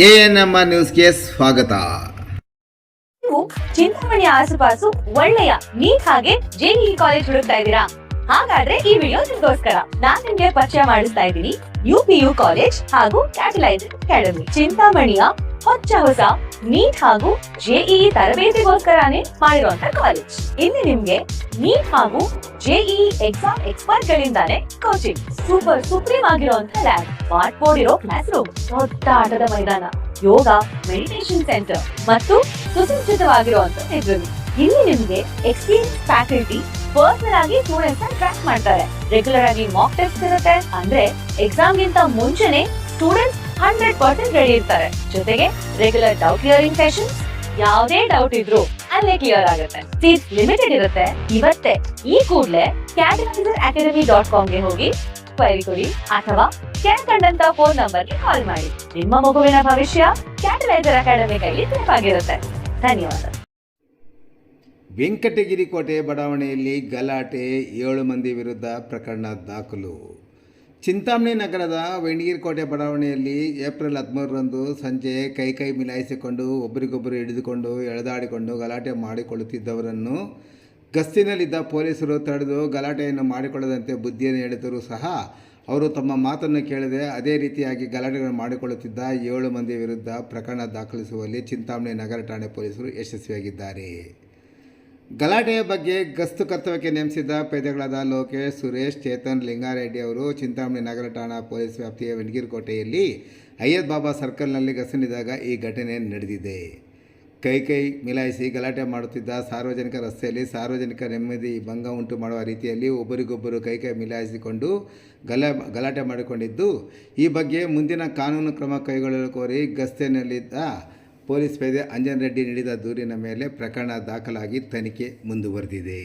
ANMR ನ್ಯೂಸ್ಗೆ ಸ್ವಾಗತ. ನೀವು ಚಿಂತಾಮಣಿಯ ಆಸುಪಾಸು ಒಳ್ಳೆಯ ನೀಟ್ ಹಾಗೆ ಜೆಇಇ ಕಾಲೇಜ್ ಹುಡುಕ್ತಾ ಇದ್ದೀರಾ? ಹಾಗಾದ್ರೆ ಈ ವಿಡಿಯೋ ನಿಮಗೋಸ್ಕರ. ನಾನ್ ನಿಮ್ಗೆ ಪರಿಚಯ ಮಾಡಿಸ್ತಾ ಇದ್ದೀನಿ UPU ಕಾಲೇಜ್ ಹಾಗೂ ಕ್ಯಾಟಲೈಸರ್ ಅಕಾಡೆಮಿ. ಚಿಂತಾಮಣಿಯ ಹೊಸ ನೀಟ್ ಹಾಗೂ ಜೆಇಇ ತರಬೇತಿಗೋಸ್ಕರನೇ ಮಾಡಿರುವಂತ ಕಾಲೇಜ್. ಇಲ್ಲಿ ನಿಮ್ಗೆ ನೀಟ್ ಹಾಗೂ ಜೆಇಇ ಎಕ್ಸಾಮ್ ಎಕ್ಸ್ಪರ್ಟ್ ಗಳಿಂದಾನೇ ಕೋಚಿಂಗ್, ಸೂಪರ್ ಸುಪ್ರೀಂ ಆಗಿರುವಂತ ಲ್ಯಾಬ್, ಸ್ಮಾರ್ಟ್ ಬೋರ್ಡ್ ಇರೋ ಕ್ಲಾಸ್ ರೂಮ್, ದೊಡ್ಡ ಆಟದ ಮೈದಾನ, ಯೋಗ, ಮೆಡಿಟೇಷನ್ ಸೆಂಟರ್ ಮತ್ತು ಸುಸಜ್ಜಿತವಾಗಿರುವಂತ ಲೈಬ್ರರಿ. ಇಲ್ಲಿ ನಿಮ್ಗೆ ಎಕ್ಸ್ಪೀರಿಯನ್ಸ್ ಫ್ಯಾಕಲ್ಟಿ ಪರ್ಸನಲ್ ಆಗಿ ಸ್ಟೂಡೆಂಟ್ಸ್ ನ ಟ್ರ್ಯಾಕ್ ಮಾಡ್ತಾರೆ. ರೆಗ್ಯುಲರ್ ಆಗಿ ಮಾಕ್ ಟೆಸ್ಟ್ ಇರುತ್ತೆ, ಅಂದ್ರೆ ಎಕ್ಸಾಮ್ ಗಿಂತ ಮುಂಚೆನೆ ಸ್ಟೂಡೆಂಟ್ಸ್ 100% ರೆಡಿ ಇರ್ತಾರೆ. ಜೊತೆಗೆ ರೆಗ್ಯುಲರ್ ಡೌಟ್ ಕ್ಲಿಯರಿಂಗ್ ಸೆಷನ್ಸ್, ಯಾವುದೇ ಡೌಟ್ ಇದ್ರು ಅಲ್ಲೇ ಕ್ಲಿಯರ್ ಆಗುತ್ತೆ. ಸೀಟ್ ಲಿಮಿಟೆಡ್ ಇರುತ್ತೆ. ಇವತ್ತೇ ಈ ಕೂಡಲೇ catalyzeracademy.com ಗೆ ಹೋಗಿ ಕ್ವೈರಿ ಕೊಡಿ ಅಥವಾ ಕೆಳಕಂಡಂತ ಫೋನ್ ನಂಬರ್ಗೆ ಕಾಲ್ ಮಾಡಿ. ನಿಮ್ಮ ಮಗುವಿನ ಭವಿಷ್ಯ ಕ್ಯಾಟಲೈಸರ್ ಅಕಾಡೆಮಿ ಕೈಲಿ ಸೇಫ್ ಆಗಿರುತ್ತೆ. ಧನ್ಯವಾದ. ವೆಂಕಟಗಿರಿ ಕೋಟೆ ಬಡಾವಣೆಯಲ್ಲಿ ಗಲಾಟೆ, 7 ಮಂದಿ ವಿರುದ್ಧ ಪ್ರಕರಣ ದಾಖಲು. ಚಿಂತಾಮಣಿ ನಗರದ ವೆಂಕಟಗಿರಿ ಕೋಟೆ ಬಡಾವಣೆಯಲ್ಲಿ ಏಪ್ರಿಲ್ 13ರಂದು ಸಂಜೆ ಕೈ ಮಿಲಾಯಿಸಿಕೊಂಡು ಒಬ್ಬರಿಗೊಬ್ಬರು ಹಿಡಿದುಕೊಂಡು ಎಳೆದಾಡಿಕೊಂಡು ಗಲಾಟೆ ಮಾಡಿಕೊಳ್ಳುತ್ತಿದ್ದವರನ್ನು ಗಸ್ತಿನಲ್ಲಿದ್ದ ಪೊಲೀಸರು ತಡೆದು ಗಲಾಟೆಯನ್ನು ಮಾಡಿಕೊಳ್ಳದಂತೆ ಬುದ್ಧಿಯನ್ನು ಹೇಳಿದರೂ ಸಹ ಅವರು ತಮ್ಮ ಮಾತನ್ನು ಕೇಳದೆ ಅದೇ ರೀತಿಯಾಗಿ ಗಲಾಟೆಗಳನ್ನು ಮಾಡಿಕೊಳ್ಳುತ್ತಿದ್ದ 7 ಮಂದಿ ವಿರುದ್ಧ ಪ್ರಕರಣ ದಾಖಲಿಸುವಲ್ಲಿ ಚಿಂತಾಮಣಿ ನಗರ ಠಾಣೆ ಪೊಲೀಸರು ಯಶಸ್ವಿಯಾಗಿದ್ದಾರೆ. ಗಲಾಟೆಯ ಬಗ್ಗೆ ಗಸ್ತು ಕರ್ತವ್ಯಕ್ಕೆ ನೇಮಿಸಿದ್ದ ಪೇದೆಗಳಾದ ಲೋಕೇಶ್, ಸುರೇಶ್, ಚೇತನ್, ಲಿಂಗಾರೆಡ್ಡಿ ಅವರು ಚಿಂತಾಮಣಿ ನಗರ ಠಾಣಾ ಪೊಲೀಸ್ ವ್ಯಾಪ್ತಿಯ ವೆಂಕಟಗಿರಿ ಕೋಟೆಯಲ್ಲಿ ಅಯ್ಯದ್ ಬಾಬಾ ಸರ್ಕಲ್ನಲ್ಲಿ ಗಸ್ತಿನಿದ್ದಾಗ ಈ ಘಟನೆ ನಡೆದಿದೆ. ಕೈ ಮಿಲಾಯಿಸಿ ಗಲಾಟೆ ಮಾಡುತ್ತಿದ್ದ ಸಾರ್ವಜನಿಕ ರಸ್ತೆಯಲ್ಲಿ ಸಾರ್ವಜನಿಕ ನೆಮ್ಮದಿ ಭಂಗ ಉಂಟು ಮಾಡುವ ರೀತಿಯಲ್ಲಿ ಒಬ್ಬರಿಗೊಬ್ಬರು ಕೈ ಮಿಲಾಯಿಸಿಕೊಂಡು ಗಲಾಟೆ ಮಾಡಿಕೊಂಡಿದ್ದು, ಈ ಬಗ್ಗೆ ಮುಂದಿನ ಕಾನೂನು ಕ್ರಮ ಕೈಗೊಳ್ಳಲು ಕೋರಿ ಗಸ್ತಿನಲ್ಲಿದ್ದ ಪೊಲೀಸ್ ಪೇದೆ ಅಂಜನ್ ರೆಡ್ಡಿ ನೀಡಿದ ದೂರಿನ ಮೇಲೆ ಪ್ರಕರಣ ದಾಖಲಾಗಿ ತನಿಖೆ ಮುಂದುವರೆದಿದೆ.